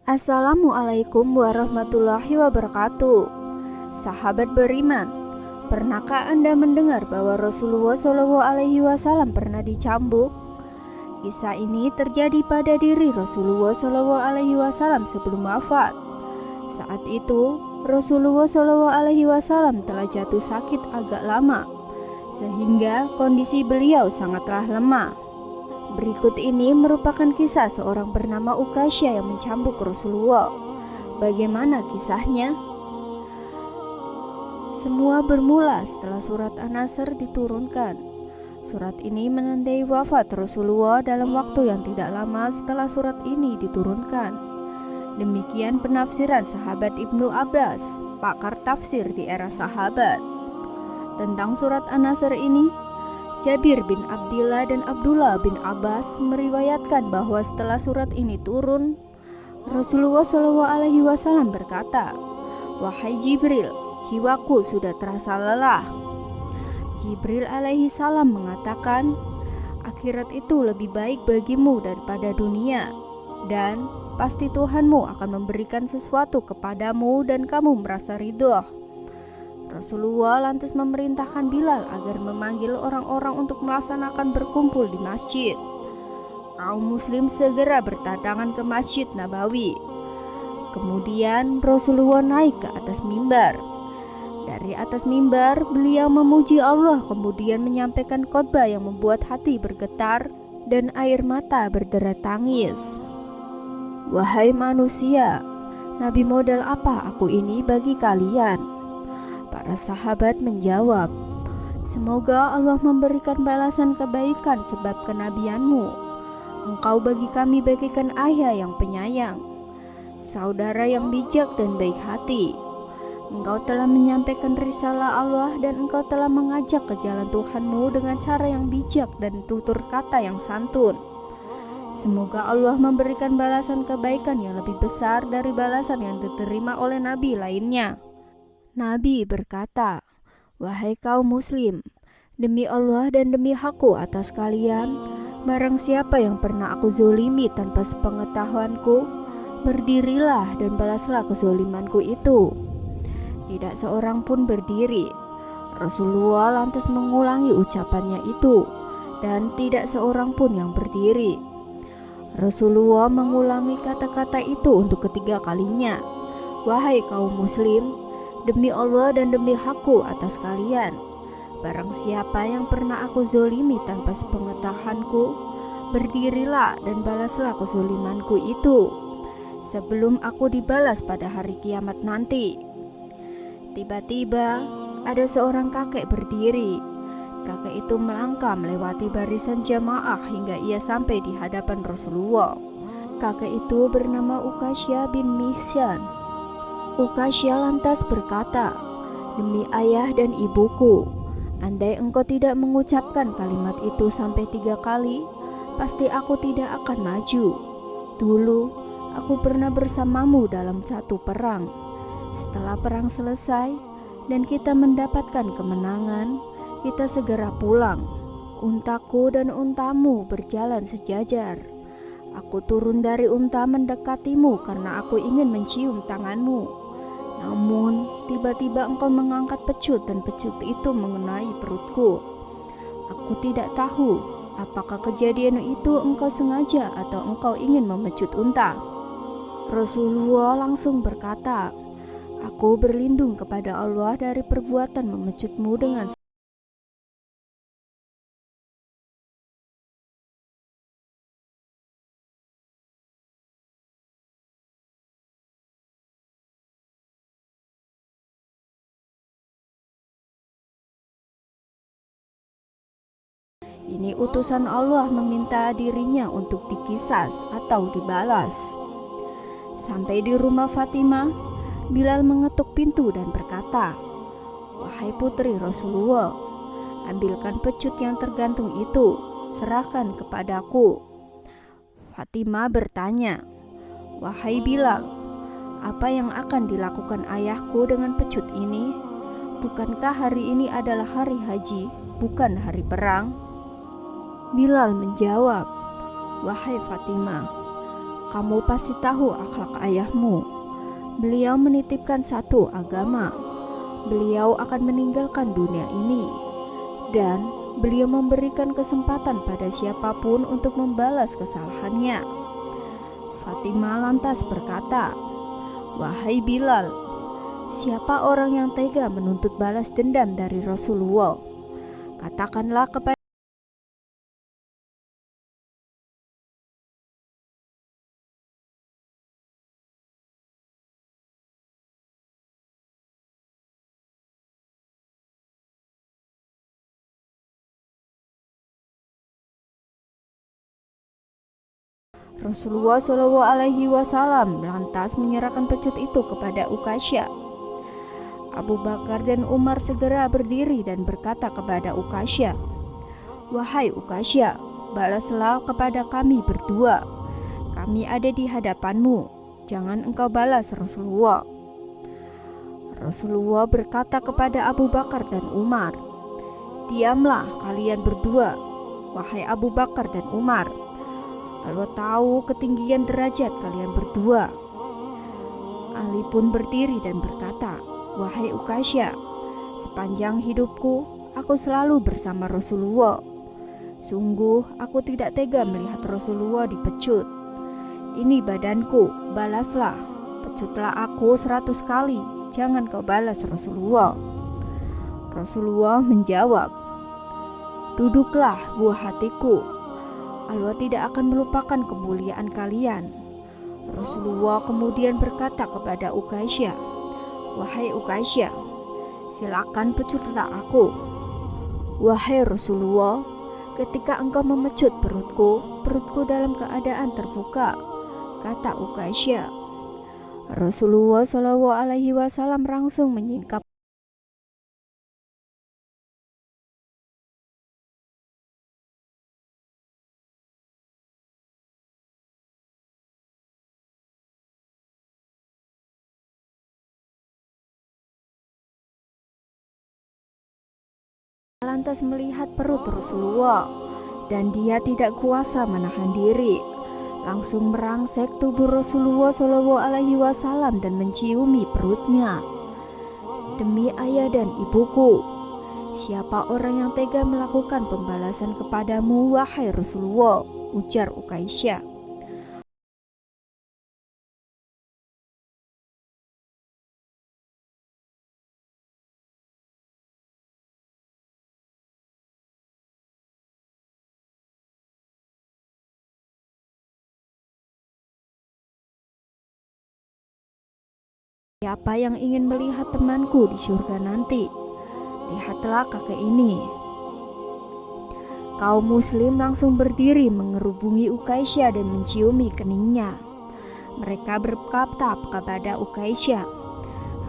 Assalamualaikum warahmatullahi wabarakatuh. Sahabat beriman, pernahkah Anda mendengar bahwa Rasulullah SAW pernah dicambuk? Kisah ini terjadi pada diri Rasulullah SAW sebelum wafat. Saat itu, Rasulullah SAW telah jatuh sakit agak lama, sehingga kondisi beliau sangatlah lemah. Berikut ini merupakan kisah seorang bernama Ukasya yang mencambuk Rasulullah. Bagaimana kisahnya? Semua bermula setelah surat An-Nasr diturunkan. Surat ini menandai wafat Rasulullah dalam waktu yang tidak lama setelah surat ini diturunkan. Demikian penafsiran sahabat Ibnu Abbas, pakar tafsir di era sahabat. Tentang surat An-Nasr ini, Jabir bin Abdillah dan Abdullah bin Abbas meriwayatkan bahwa setelah surat ini turun, Rasulullah SAW berkata, "Wahai Jibril, jiwaku sudah terasa lelah." Jibril alaihi salam mengatakan, "Akhirat itu lebih baik bagimu daripada dunia, dan pasti Tuhanmu akan memberikan sesuatu kepadamu dan kamu merasa ridho." Rasulullah lantas memerintahkan Bilal agar memanggil orang-orang untuk melaksanakan berkumpul di masjid. Kaum muslim segera berdatangan ke Masjid Nabawi. Kemudian Rasulullah naik ke atas mimbar. Dari atas mimbar, beliau memuji Allah, kemudian menyampaikan khotbah yang membuat hati bergetar dan air mata berderai tangis. "Wahai manusia, nabi model apa aku ini bagi kalian?" Para sahabat menjawab, "Semoga Allah memberikan balasan kebaikan sebab kenabianmu. Engkau bagi kami bagaikan ayah yang penyayang, saudara yang bijak dan baik hati. Engkau telah menyampaikan risalah Allah dan engkau telah mengajak ke jalan Tuhanmu dengan cara yang bijak dan tutur kata yang santun. Semoga Allah memberikan balasan kebaikan yang lebih besar dari balasan yang diterima oleh nabi lainnya." Nabi berkata, "Wahai kaum muslim, demi Allah dan demi hakku atas kalian, barang siapa yang pernah aku zolimi tanpa sepengetahuanku, berdirilah dan balaslah kezolimanku itu." Tidak seorang pun berdiri. Rasulullah lantas mengulangi ucapannya itu, dan tidak seorang pun yang berdiri. Rasulullah mengulangi kata-kata itu untuk ketiga kalinya. "Wahai kaum muslim, demi Allah dan demi hakku atas kalian, barang siapa yang pernah aku zolimi tanpa sepengetahuanku, berdirilah dan balaslah kezolimanku itu, sebelum aku dibalas pada hari kiamat nanti." Tiba-tiba ada seorang kakek berdiri. Kakek itu melangkah melewati barisan jamaah hingga ia sampai di hadapan Rasulullah. Kakek itu bernama Ukasya bin Mihsan. Ukasya lantas berkata, "Demi ayah dan ibuku, andai engkau tidak mengucapkan kalimat itu sampai 3 kali, pasti aku tidak akan maju. Dulu, aku pernah bersamamu dalam satu perang. Setelah perang selesai dan kita mendapatkan kemenangan, kita segera pulang. Untaku dan untamu berjalan sejajar. Aku turun dari unta mendekatimu karena aku ingin mencium tanganmu. Namun, tiba-tiba engkau mengangkat pecut dan pecut itu mengenai perutku. Aku tidak tahu apakah kejadian itu engkau sengaja atau engkau ingin memecut unta." Rasulullah langsung berkata, "Aku berlindung kepada Allah dari perbuatan memecutmu dengan ini utusan Allah meminta dirinya untuk dikisas atau dibalas." Sampai di rumah Fatimah, Bilal mengetuk pintu dan berkata, "Wahai putri Rasulullah, ambilkan pecut yang tergantung itu, serahkan kepadaku." Fatimah bertanya, "Wahai Bilal, apa yang akan dilakukan ayahku dengan pecut ini? Bukankah hari ini adalah hari haji, bukan hari perang?" Bilal menjawab, "Wahai Fatimah, Kamu pasti tahu akhlak ayahmu. Beliau menitipkan satu agama. Beliau akan meninggalkan dunia ini, dan beliau memberikan kesempatan pada siapapun untuk membalas kesalahannya. Fatimah lantas berkata, "Wahai Bilal, siapa orang yang tega menuntut balas dendam dari Rasulullah? Katakanlah kepada Rasulullah SAW lantas menyerahkan pecut itu kepada Uqasyah. Abu Bakar dan Umar segera berdiri dan berkata kepada Uqasyah, "Wahai Uqasyah, balaslah kepada kami berdua. Kami ada di hadapanmu. Jangan engkau balas Rasulullah." Rasulullah berkata kepada Abu Bakar dan Umar, "Diamlah kalian berdua, wahai Abu Bakar dan Umar. Allah tahu ketinggian derajat kalian berdua." Ali pun berdiri dan berkata, "Wahai Uqasyah, sepanjang hidupku aku selalu bersama Rasulullah. Sungguh aku tidak tega melihat Rasulullah dipecut. Ini badanku, balaslah. Pecutlah aku 100 kali, jangan kau balas Rasulullah." Rasulullah menjawab, "Duduklah buah hatiku. Allah tidak akan melupakan kemuliaan kalian." Rasulullah kemudian berkata kepada Uqasyah, "Wahai Uqasyah, silakan pecutlah aku." "Wahai Rasulullah, ketika engkau memecut perutku dalam keadaan terbuka," kata Uqasyah. Rasulullah SAW langsung menyingkap lantas melihat perut Rasulullah, dan dia tidak kuasa menahan diri. Langsung merangsek tubuh Rasulullah SAW dan menciumi perutnya. "Demi ayah dan ibuku, siapa orang yang tega melakukan pembalasan kepadamu, wahai Rasulullah?" ujar Uqasyah. "Siapa yang ingin melihat temanku di surga nanti? Lihatlah kakek ini." Kaum muslim langsung berdiri mengerubungi Uqasyah dan menciumi keningnya. Mereka berkata kepada Uqasyah,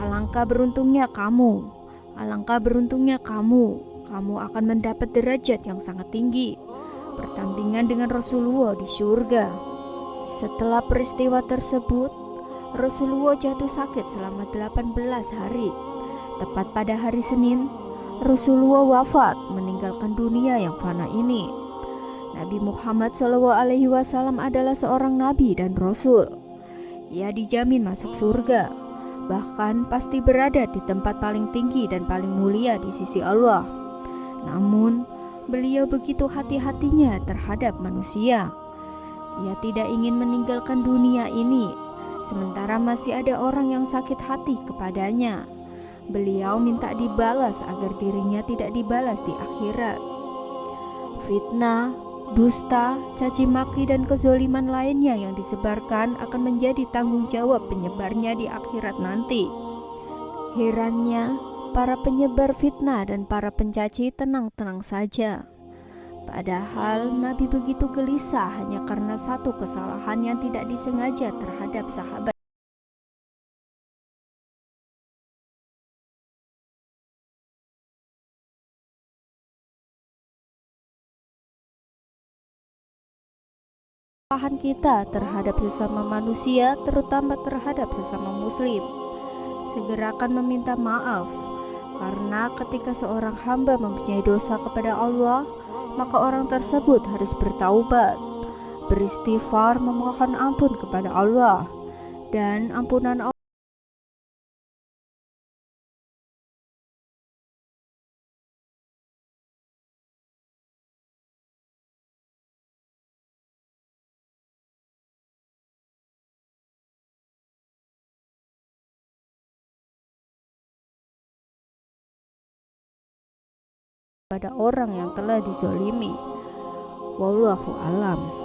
"Alangkah beruntungnya kamu, alangkah beruntungnya kamu. Kamu akan mendapat derajat yang sangat tinggi, bertandingan dengan Rasulullah di surga." Setelah peristiwa tersebut, Rasulullah jatuh sakit selama 18 hari. Tepat pada hari Senin, Rasulullah wafat meninggalkan dunia yang fana ini. Nabi Muhammad SAW adalah seorang nabi dan rasul. Ia dijamin masuk surga, bahkan pasti berada di tempat paling tinggi dan paling mulia di sisi Allah. Namun, beliau begitu hati-hatinya terhadap manusia. Ia tidak ingin meninggalkan dunia ini, sementara masih ada orang yang sakit hati kepadanya. Beliau minta dibalas agar dirinya tidak dibalas di akhirat. Fitnah, dusta, caci maki dan kezoliman lainnya yang disebarkan akan menjadi tanggung jawab penyebarnya di akhirat nanti. Herannya, para penyebar fitnah dan para pencaci tenang-tenang saja. Padahal Nabi begitu gelisah hanya karena satu kesalahan yang tidak disengaja terhadap sahabat. Kesalahan kita terhadap sesama manusia, terutama terhadap sesama muslim, segerakan meminta maaf, karena ketika seorang hamba mempunyai dosa kepada Allah, maka orang tersebut harus bertaubat. beristighfar, memohon ampun kepada Allah, dan ampunan Allah pada orang yang telah dizolimi. Wallahu alam.